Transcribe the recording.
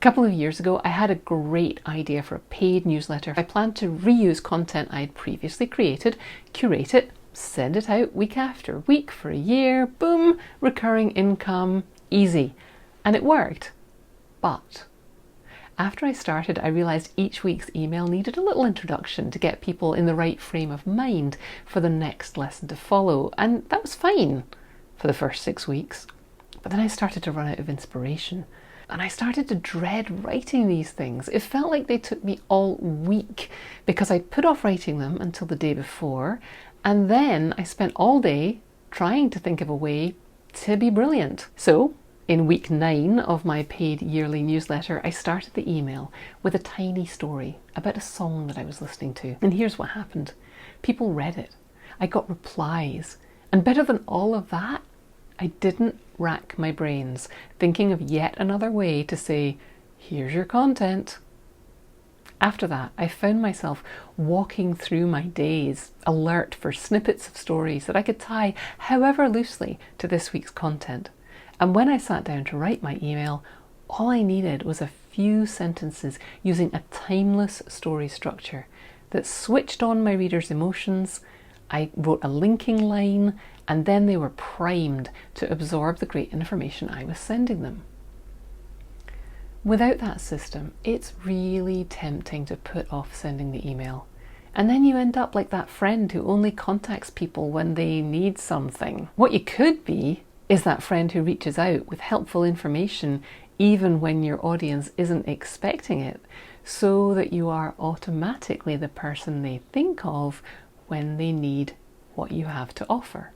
couple of years ago, I had a great idea for a paid newsletter. I planned to reuse content I'd previously created, curate it, send it out week after week for a year, boom, recurring income, easy. And it worked. But after I started, I realized each week's email needed a little introduction to get people in the right frame of mind for the next lesson to follow. And that was fine for the first 6 weeks. But then I started to run out of inspiration. And I started to dread writing these things. It felt like they took me all week because I'd put off writing them until the day before. And then I spent all day trying to think of a way to be brilliant. So in week 9 of my paid yearly newsletter, I started the email with a tiny story about a song that I was listening to. And here's what happened. People read it. I got replies. And better than all of that, I didn't rack my brains thinking of yet another way to say, here's your content. After that, I found myself walking through my days, alert for snippets of stories that I could tie, however loosely, to this week's content. And when I sat down to write my email, all I needed was a few sentences using a timeless story structure that switched on my readers' emotions. I wrote a linking line, and then they were primed to absorb the great information I was sending them. Without that system, it's really tempting to put off sending the email. And then you end up like that friend who only contacts people when they need something. What you could be is that friend who reaches out with helpful information even when your audience isn't expecting it, so that you are automatically the person they think of when they need what you have to offer.